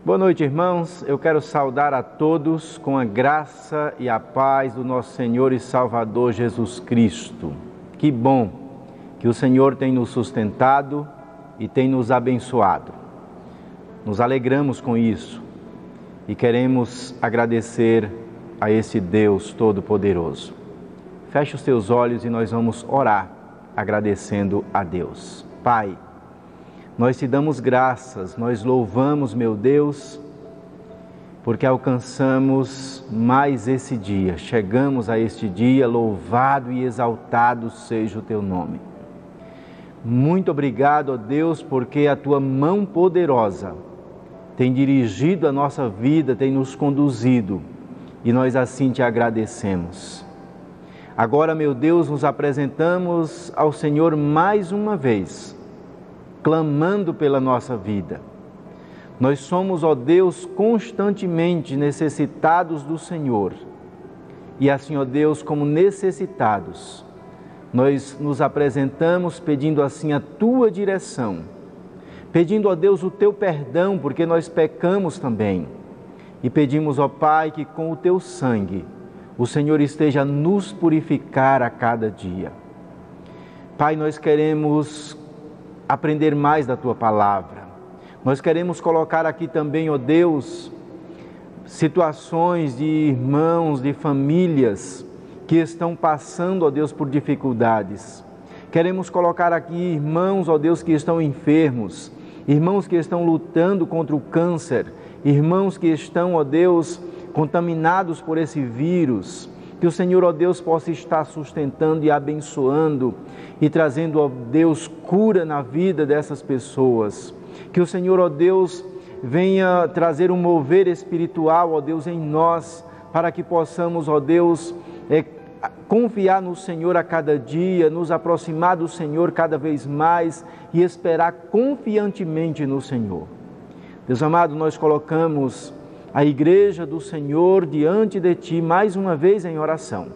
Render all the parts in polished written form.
Boa noite, irmãos. Eu quero saudar a todos com a graça e a paz do nosso Senhor e Salvador Jesus Cristo. Que bom que o Senhor tem nos sustentado e tem nos abençoado. Nos alegramos com isso e queremos agradecer a esse Deus Todo-Poderoso. Feche os teus olhos e nós vamos orar agradecendo a Deus. Pai, nós te damos graças, nós louvamos, meu Deus, porque alcançamos mais esse dia, chegamos a este dia, louvado e exaltado seja o teu nome. Muito obrigado, ó Deus, porque a tua mão poderosa tem dirigido a nossa vida, tem nos conduzido e nós assim te agradecemos. Agora, meu Deus, nos apresentamos ao Senhor mais uma vez, clamando pela nossa vida. Nós somos, ó Deus, constantemente necessitados do Senhor. E assim, ó Deus, como necessitados, nós nos apresentamos pedindo assim a tua direção, pedindo, ó Deus, o teu perdão, porque nós pecamos também. E pedimos, ó Pai, que com o teu sangue o Senhor esteja a nos purificar a cada dia. Pai, nós queremos aprender mais da tua palavra. Nós queremos colocar aqui também, ó Deus, situações de irmãos, de famílias que estão passando, ó Deus, por dificuldades. Queremos colocar aqui irmãos, ó Deus, que estão enfermos, irmãos que estão lutando contra o câncer, irmãos que estão, ó Deus, contaminados por esse vírus. Que o Senhor, ó Deus, possa estar sustentando e abençoando e trazendo, ó Deus, cura na vida dessas pessoas. Que o Senhor, ó Deus, venha trazer um mover espiritual, ó Deus, em nós, para que possamos, ó Deus, confiar no Senhor a cada dia, nos aproximar do Senhor cada vez mais e esperar confiantemente no Senhor. Deus amado, nós colocamos a igreja do Senhor diante de Ti mais uma vez em oração.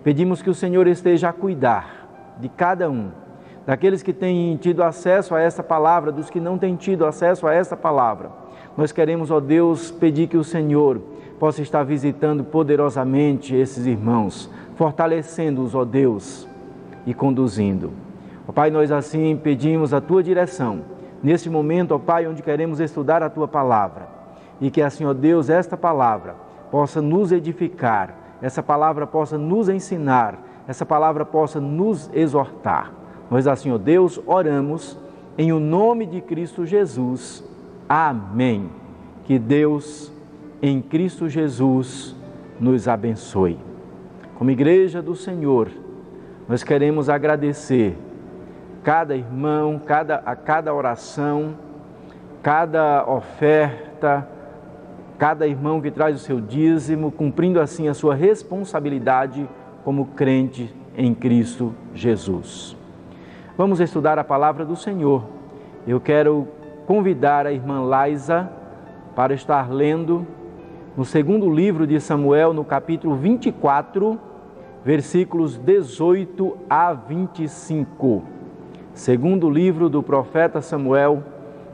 Pedimos que o Senhor esteja a cuidar de cada um, daqueles que têm tido acesso a esta palavra, dos que não têm tido acesso a esta palavra. Nós queremos, ó Deus, pedir que o Senhor possa estar visitando poderosamente esses irmãos, fortalecendo-os, ó Deus, e conduzindo. Ó Pai, nós assim pedimos a Tua direção, nesse momento, ó Pai, onde queremos estudar a Tua palavra. E que assim, ó Deus, esta palavra possa nos edificar, essa palavra possa nos ensinar, essa palavra possa nos exortar. Nós assim, ó Deus, oramos em o nome de Cristo Jesus. Amém. Que Deus, em Cristo Jesus, nos abençoe. Como igreja do Senhor, nós queremos agradecer cada irmão, a cada oração, cada oferta, cada irmão que traz o seu dízimo, cumprindo assim a sua responsabilidade como crente em Cristo Jesus. Vamos estudar a palavra do Senhor. Eu quero convidar a irmã Laisa para estar lendo no segundo livro de Samuel, no capítulo 24, versículos 18 a 25. Segundo livro do profeta Samuel,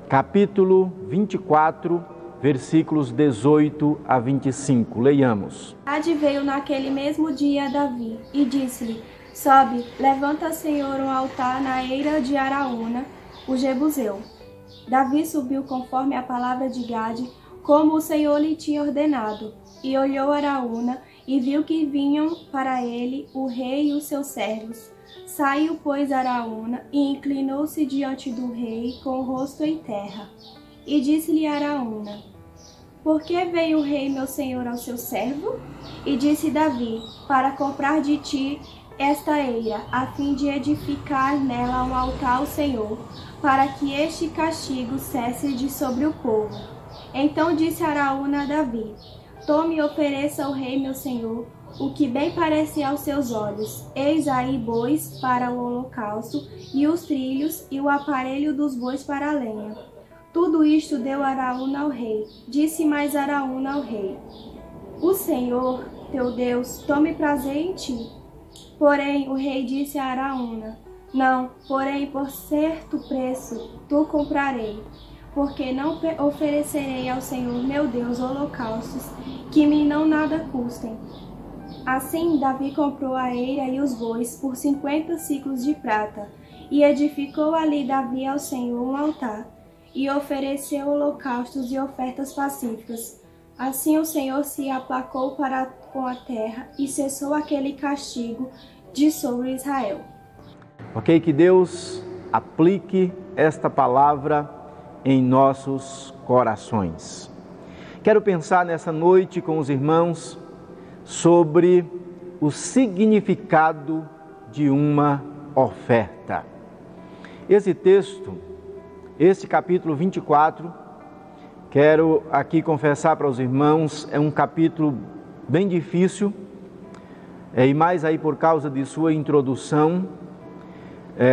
capítulo 24, versículos 18 a 25. Leiamos. Gade veio naquele mesmo dia a Davi e disse-lhe: Sobe, levanta, Senhor, um altar na eira de Araúna, o Jebuseu. Davi subiu conforme a palavra de Gade, como o Senhor lhe tinha ordenado, e olhou Araúna e viu que vinham para ele o rei e os seus servos. Saiu, pois, Araúna e inclinou-se diante do rei com o rosto em terra. E disse-lhe Araúna: Por que veio o rei meu senhor ao seu servo? E disse Davi: Para comprar de ti esta eira, a fim de edificar nela um altar ao Senhor, para que este castigo cesse de sobre o povo. Então disse Araúna a Davi: Tome e ofereça ao rei meu senhor o que bem parece aos seus olhos. Eis aí bois para o holocausto, e os trilhos, e o aparelho dos bois para a lenha. Tudo isto deu Araúna ao rei. Disse mais Araúna ao rei: O Senhor, teu Deus, tome prazer em ti. Porém, o rei disse a Araúna: Não, porém, por certo preço tu comprarei. porque não oferecerei ao Senhor meu Deus holocaustos que me não nada custem. Assim Davi comprou a eira e os bois por 50 siclos de prata, e edificou ali Davi ao Senhor um altar, e ofereceu holocaustos e ofertas pacíficas. Assim o Senhor se aplacou para com a terra, e cessou aquele castigo de sobre Israel. Ok, que Deus aplique esta palavra em nossos corações. Quero pensar nessa noite com os irmãos sobre o significado de uma oferta. Esse texto, esse capítulo 24, quero aqui confessar para os irmãos, é um capítulo bem difícil, e mais aí por causa de sua introdução,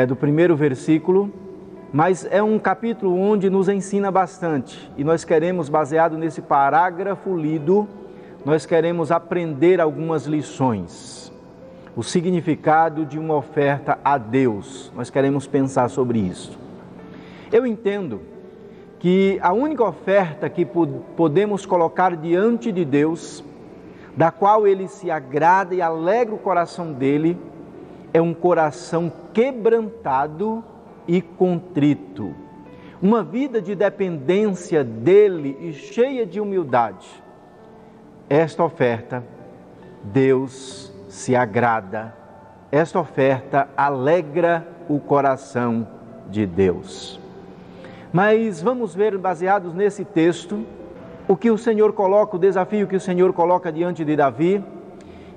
do primeiro versículo, mas é um capítulo onde nos ensina bastante, e nós queremos, baseado nesse parágrafo lido, nós queremos aprender algumas lições. O significado de uma oferta a Deus, nós queremos pensar sobre isso. Eu entendo que a única oferta que podemos colocar diante de Deus, da qual Ele se agrada e alegra o coração dele, é um coração quebrantado e contrito. Uma vida de dependência dele e cheia de humildade. Esta oferta, Deus se agrada. Esta oferta alegra o coração de Deus. Mas vamos ver, baseados nesse texto, o que o Senhor coloca, o desafio que o Senhor coloca diante de Davi,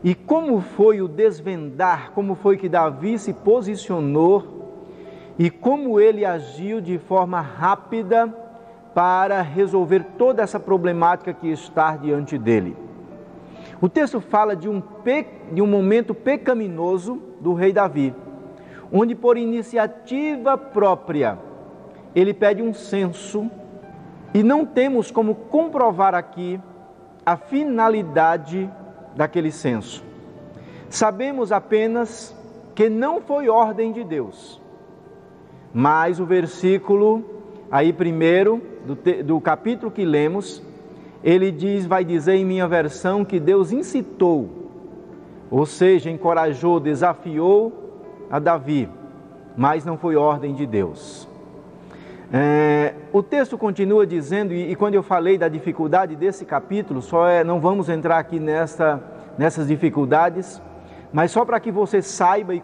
e como foi o desvendar, como foi que Davi se posicionou e como ele agiu de forma rápida para resolver toda essa problemática que está diante dele. O texto fala de um momento pecaminoso do rei Davi, onde por iniciativa própria ele pede um censo, e não temos como comprovar aqui a finalidade daquele censo. Sabemos apenas que não foi ordem de Deus, mas o versículo aí primeiro do capítulo que lemos, ele vai dizer em minha versão que Deus incitou, ou seja, encorajou, desafiou a Davi, mas não foi ordem de Deus. O texto continua dizendo, e quando eu falei da dificuldade desse capítulo, não vamos entrar aqui nessas dificuldades, mas só para que você saiba, e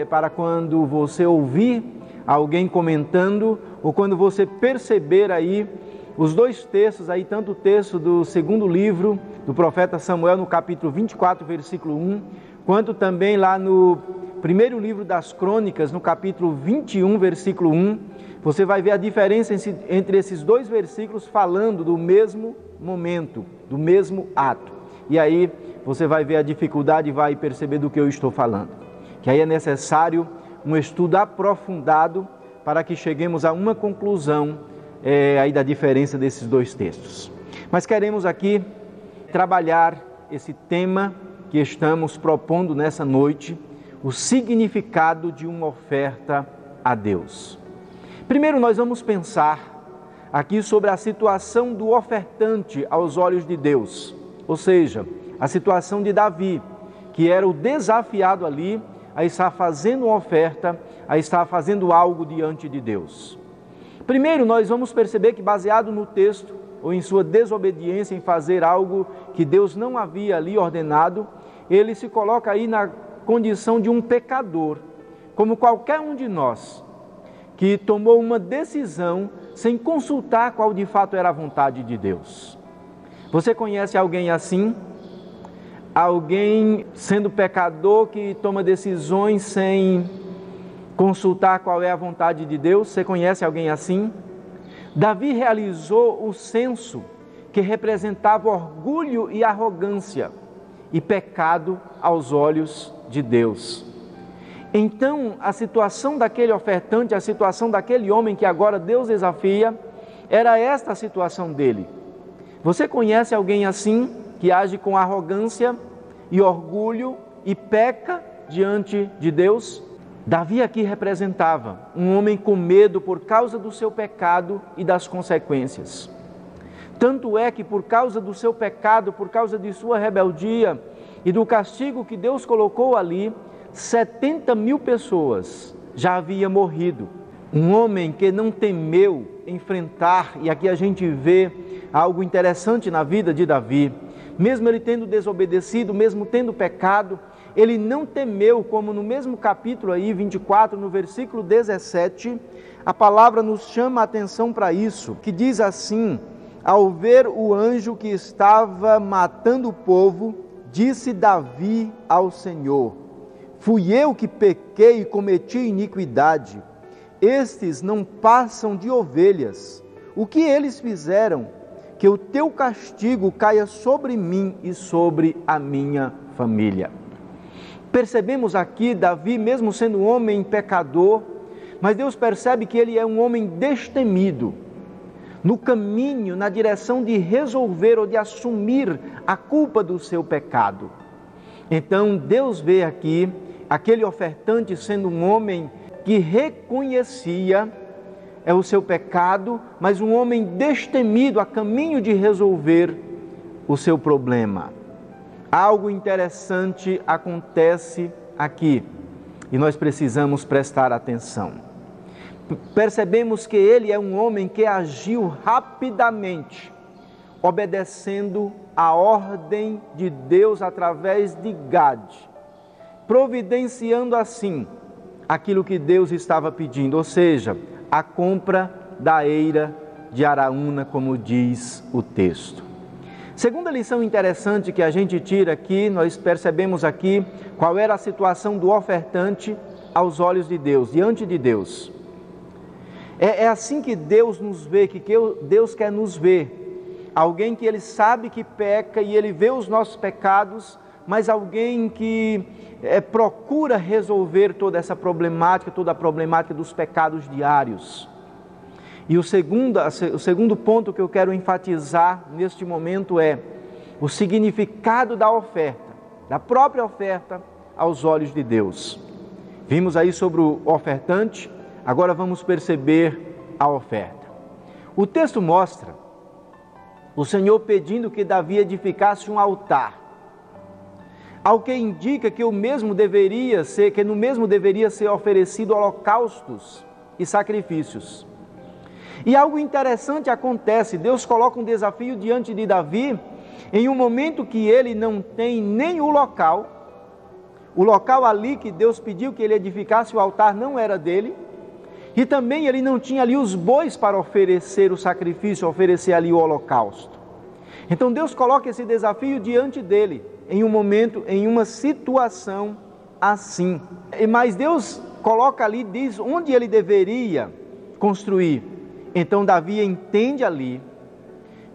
para quando você ouvir alguém comentando, ou quando você perceber aí os dois textos, aí, tanto o texto do segundo livro do profeta Samuel, no capítulo 24, versículo 1, quanto também lá no primeiro livro das Crônicas, no capítulo 21, versículo 1, você vai ver a diferença entre esses dois versículos falando do mesmo momento, do mesmo ato. E aí você vai ver a dificuldade e vai perceber do que eu estou falando. Que aí é necessário um estudo aprofundado para que cheguemos a uma conclusão aí da diferença desses dois textos. Mas queremos aqui trabalhar esse tema que estamos propondo nessa noite, o significado de uma oferta a Deus. Primeiro nós vamos pensar aqui sobre a situação do ofertante aos olhos de Deus, ou seja, a situação de Davi, que era o desafiado ali a estar fazendo uma oferta, a estar fazendo algo diante de Deus. Primeiro nós vamos perceber que, baseado no texto, ou em sua desobediência em fazer algo que Deus não havia ali ordenado, ele se coloca aí na condição de um pecador, como qualquer um de nós, que tomou uma decisão sem consultar qual de fato era a vontade de Deus. Você conhece alguém assim? Alguém sendo pecador que toma decisões sem consultar qual é a vontade de Deus? Você conhece alguém assim? Davi realizou o censo que representava orgulho e arrogância e pecado aos olhos de Deus. Então, a situação daquele ofertante, a situação daquele homem que agora Deus desafia, era esta a situação dele. Você conhece alguém assim, que age com arrogância e orgulho e peca diante de Deus? Davi aqui representava um homem com medo por causa do seu pecado e das consequências. Tanto é que por causa do seu pecado, por causa de sua rebeldia e do castigo que Deus colocou ali, 70.000 pessoas já haviam morrido. Um homem que não temeu enfrentar, e aqui a gente vê algo interessante na vida de Davi, mesmo ele tendo desobedecido, mesmo tendo pecado, ele não temeu, como no mesmo capítulo aí, 24, no versículo 17, a palavra nos chama a atenção para isso, que diz assim: ao ver o anjo que estava matando o povo, disse Davi ao Senhor: fui eu que pequei e cometi iniquidade. Estes não passam de ovelhas. O que eles fizeram? Que o teu castigo caia sobre mim e sobre a minha família. Percebemos aqui Davi, mesmo sendo um homem pecador, mas Deus percebe que ele é um homem destemido, no caminho, na direção de resolver ou de assumir a culpa do seu pecado. Então Deus vê aqui aquele ofertante sendo um homem que reconhecia o seu pecado, mas um homem destemido a caminho de resolver o seu problema. Algo interessante acontece aqui e nós precisamos prestar atenção. Percebemos que ele é um homem que agiu rapidamente, obedecendo a ordem de Deus através de Gade, providenciando assim aquilo que Deus estava pedindo, ou seja, a compra da eira de Araúna, como diz o texto. Segunda lição interessante que a gente tira aqui, nós percebemos aqui qual era a situação do ofertante aos olhos de Deus, diante de Deus. É assim que Deus nos vê, que Deus quer nos ver. Alguém que ele sabe que peca e ele vê os nossos pecados, mas alguém que procura resolver toda essa problemática, toda a problemática dos pecados diários. E o segundo ponto que eu quero enfatizar neste momento é o significado da oferta, da própria oferta aos olhos de Deus. Vimos aí sobre o ofertante, agora vamos perceber a oferta. O texto mostra o Senhor pedindo que Davi edificasse um altar, ao que indica que no mesmo deveria ser oferecido holocaustos e sacrifícios. E algo interessante acontece, Deus coloca um desafio diante de Davi, em um momento que ele não tem nem o local ali que Deus pediu que ele edificasse o altar não era dele, e também ele não tinha ali os bois para oferecer o sacrifício, oferecer ali o holocausto. Então Deus coloca esse desafio diante dele, em um momento, em uma situação assim. Mas Deus coloca ali, diz onde ele deveria construir. Então Davi entende ali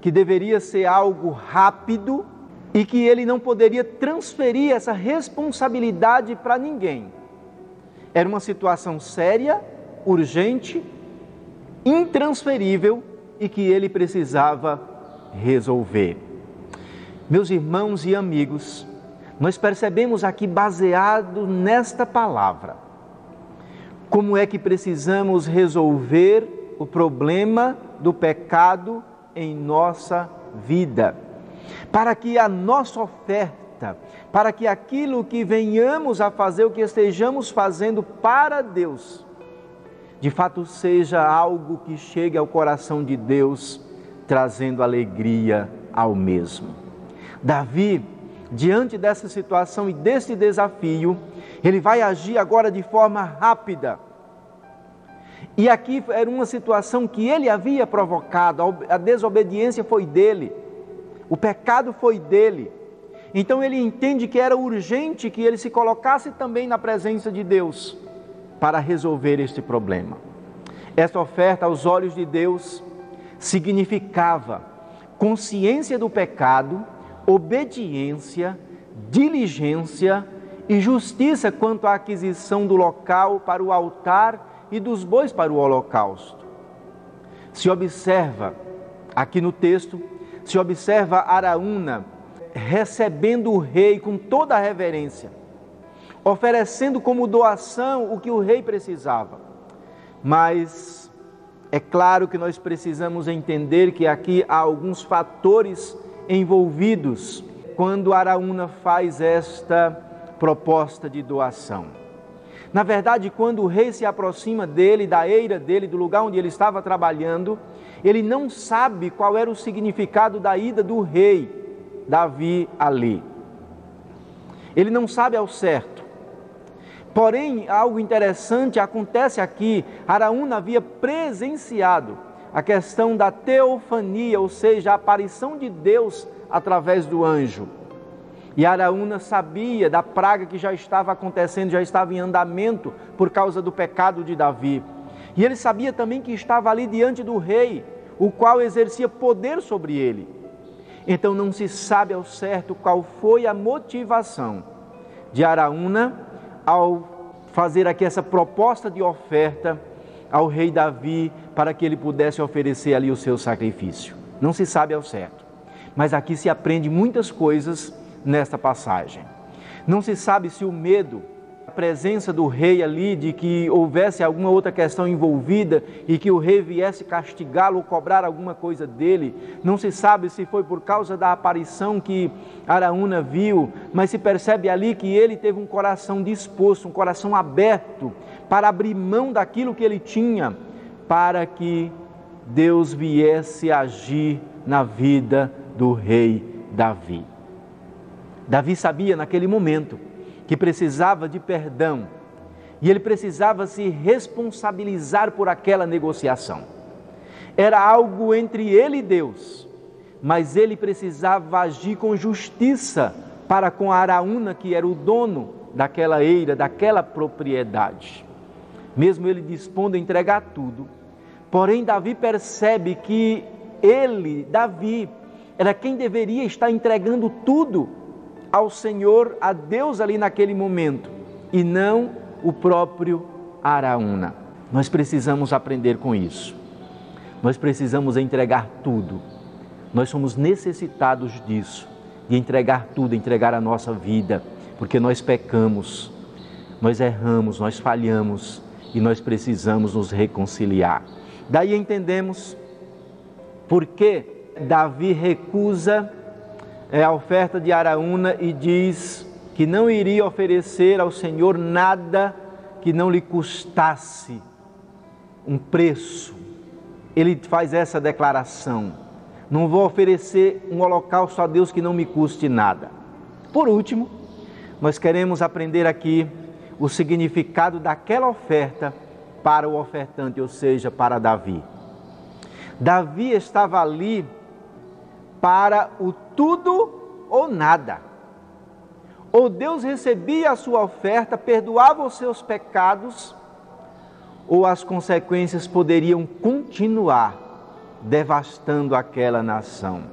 que deveria ser algo rápido e que ele não poderia transferir essa responsabilidade para ninguém. Era uma situação séria, urgente, intransferível e que ele precisava resolver. Meus irmãos e amigos, nós percebemos aqui, baseado nesta palavra, como é que precisamos resolver o problema do pecado em nossa vida, para que a nossa oferta, para que aquilo que venhamos a fazer, o que estejamos fazendo para Deus, de fato seja algo que chegue ao coração de Deus, trazendo alegria ao mesmo. Davi, diante dessa situação e desse desafio, ele vai agir agora de forma rápida. E aqui era uma situação que ele havia provocado, a desobediência foi dele, o pecado foi dele. Então ele entende que era urgente que ele se colocasse também na presença de Deus para resolver este problema. Esta oferta aos olhos de Deus significava consciência do pecado, obediência, diligência e justiça quanto à aquisição do local para o altar e dos bois para o holocausto. Se observa, aqui no texto, se observa Araúna recebendo o rei com toda a reverência. oferecendo como doação o que o rei precisava. Mas é claro que nós precisamos entender que aqui há alguns fatores envolvidos quando Araúna faz esta proposta de doação. Na verdade, quando o rei se aproxima dele, da eira dele, do lugar onde ele estava trabalhando, ele não sabe qual era o significado da ida do rei Davi ali. Ele não sabe ao certo. Porém, algo interessante acontece aqui. Araúna havia presenciado a questão da teofania, ou seja, a aparição de Deus através do anjo. E Araúna sabia da praga que já estava acontecendo, já estava em andamento por causa do pecado de Davi. E ele sabia também que estava ali diante do rei, o qual exercia poder sobre ele. Então não se sabe ao certo qual foi a motivação de Araúna ao fazer aqui essa proposta de oferta ao rei Davi para que ele pudesse oferecer ali o seu sacrifício. Não se sabe ao certo, mas aqui se aprende muitas coisas nesta passagem. Não se sabe se o medo, a presença do rei ali, de que houvesse alguma outra questão envolvida e que o rei viesse castigá-lo ou cobrar alguma coisa dele. Não se sabe se foi por causa da aparição que Araúna viu, mas se percebe ali que ele teve um coração disposto, um coração aberto para abrir mão daquilo que ele tinha, para que Deus viesse agir na vida do rei Davi. Davi sabia naquele momento que precisava de perdão e ele precisava se responsabilizar por aquela negociação. Era algo entre ele e Deus, mas ele precisava agir com justiça para com Araúna, que era o dono daquela eira, daquela propriedade. Mesmo ele dispondo a entregar tudo, porém Davi percebe que ele, Davi, era quem deveria estar entregando tudo ao Senhor, a Deus ali naquele momento, e não o próprio Araúna. Nós precisamos aprender com isso. Nós precisamos entregar tudo. Nós somos necessitados disso, de entregar tudo, entregar a nossa vida, porque nós pecamos, nós erramos, nós falhamos e nós precisamos nos reconciliar. Daí entendemos por que Davi recusa a oferta de Araúna e diz que não iria oferecer ao Senhor nada que não lhe custasse um preço. Ele faz essa declaração: não vou oferecer um holocausto a Deus que não me custe nada. Por último, nós queremos aprender aqui o significado daquela oferta para o ofertante, ou seja, para Davi. Davi estava ali para o tudo ou nada. Ou Deus recebia a sua oferta, perdoava os seus pecados, ou as consequências poderiam continuar devastando aquela nação.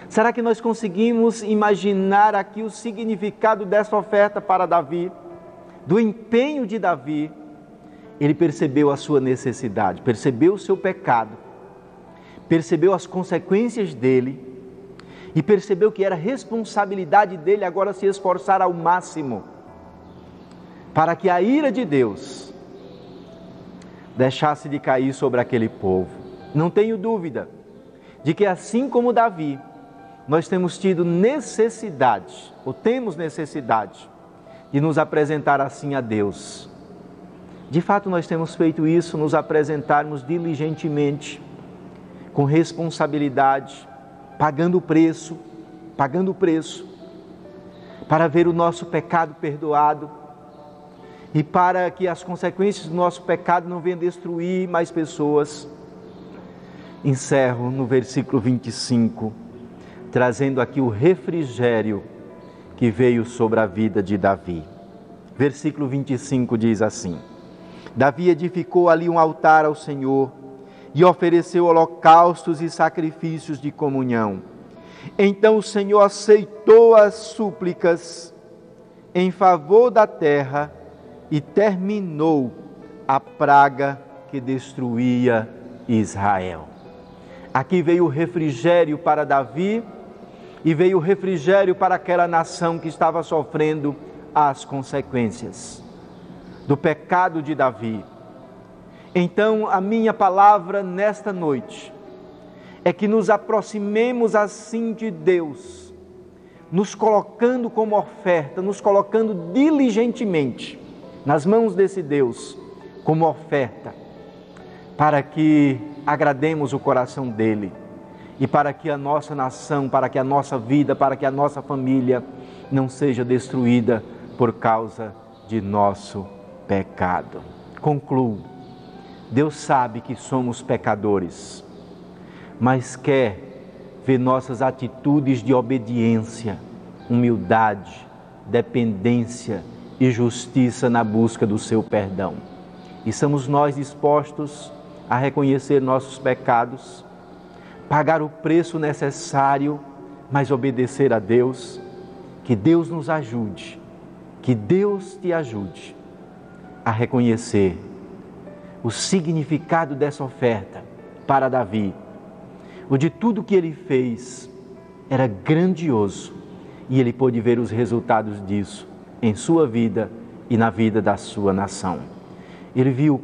Será que nós conseguimos imaginar aqui o significado dessa oferta para Davi? Do empenho de Davi, ele percebeu a sua necessidade, percebeu o seu pecado, percebeu as consequências dele e percebeu que era responsabilidade dele agora se esforçar ao máximo para que a ira de Deus deixasse de cair sobre aquele povo. Não tenho dúvida de que, assim como Davi, nós temos tido necessidade, ou temos necessidade, de nos apresentar assim a Deus. De fato, nós temos feito isso, nos apresentarmos diligentemente, com responsabilidade, pagando o preço, para ver o nosso pecado perdoado e para que as consequências do nosso pecado não venham destruir mais pessoas. Encerro no versículo 25, trazendo aqui o refrigério que veio sobre a vida de Davi. Versículo 25 diz assim: Davi edificou ali um altar ao Senhor e ofereceu holocaustos e sacrifícios de comunhão. Então o Senhor aceitou as súplicas em favor da terra e terminou a praga que destruía Israel. Aqui veio o refrigério para Davi e veio o refrigério para aquela nação que estava sofrendo as consequências do pecado de Davi. Então, a minha palavra nesta noite é que nos aproximemos assim de Deus, nos colocando como oferta, nos colocando diligentemente nas mãos desse Deus como oferta, para que agrademos o coração dele e para que a nossa nação, para que a nossa vida, para que a nossa família não seja destruída por causa de nosso pecado. Concluo. Deus sabe que somos pecadores, mas quer ver nossas atitudes de obediência, humildade, dependência e justiça na busca do seu perdão. E somos nós dispostos a reconhecer nossos pecados, pagar o preço necessário, mas obedecer a Deus. Que Deus nos ajude, que Deus te ajude a reconhecer o significado dessa oferta para Davi. O de tudo que ele fez era grandioso e ele pôde ver os resultados disso em sua vida e na vida da sua nação. Ele viu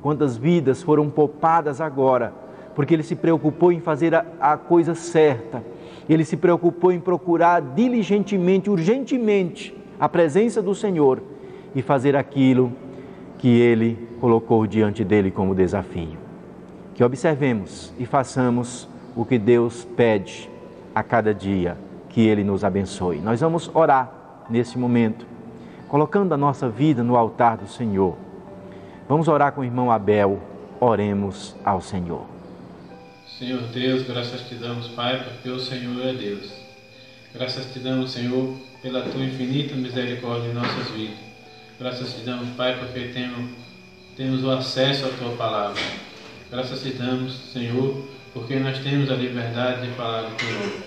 quantas vidas foram poupadas agora, porque ele se preocupou em fazer a coisa certa. Ele se preocupou em procurar diligentemente, urgentemente, a presença do Senhor e fazer aquilo que ele colocou diante dele como desafio. Que observemos e façamos o que Deus pede a cada dia, que Ele nos abençoe. Nós vamos orar nesse momento, colocando a nossa vida no altar do Senhor. Vamos orar com o irmão Abel, oremos ao Senhor. Senhor Deus, graças te damos, Pai, porque o Senhor é Deus. Graças te damos, Senhor, pela tua infinita misericórdia em nossas vidas. Graças te damos, Pai, porque temos o acesso à tua palavra. Graças te damos, Senhor, porque nós temos a liberdade de falar do Senhor.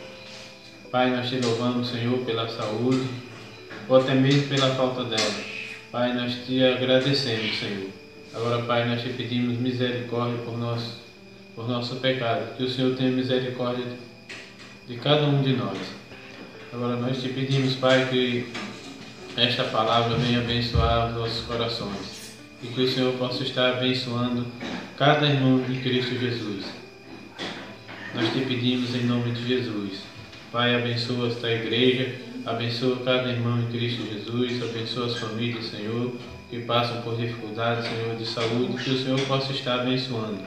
Pai, nós te louvamos, Senhor, pela saúde, ou até mesmo pela falta dela. Pai, nós te agradecemos, Senhor. Agora, Pai, nós te pedimos misericórdia por nosso pecado, que o Senhor tenha misericórdia de cada um de nós. Agora nós te pedimos, Pai, que esta palavra venha abençoar os nossos corações e que o Senhor possa estar abençoando cada irmão de Cristo Jesus. Nós te pedimos em nome de Jesus. Pai, abençoa esta igreja, abençoa cada irmão em Cristo Jesus, abençoa as famílias, Senhor, que passam por dificuldades, Senhor, de saúde, que o Senhor possa estar abençoando.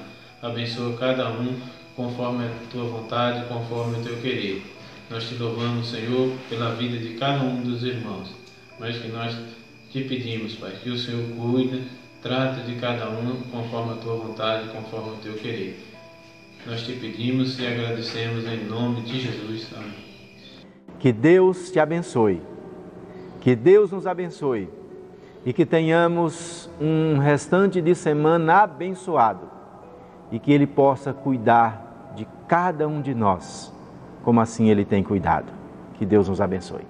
Abençoa cada um conforme a tua vontade, conforme o teu querer. Nós te louvamos, Senhor, pela vida de cada um dos irmãos, mas que nós te pedimos, Pai, que o Senhor cuide, trate de cada um conforme a tua vontade, conforme o teu querer. Nós te pedimos e agradecemos em nome de Jesus. Amém. Que Deus te abençoe, que Deus nos abençoe e que tenhamos um restante de semana abençoado e que Ele possa cuidar de cada um de nós, como assim Ele tem cuidado. Que Deus nos abençoe.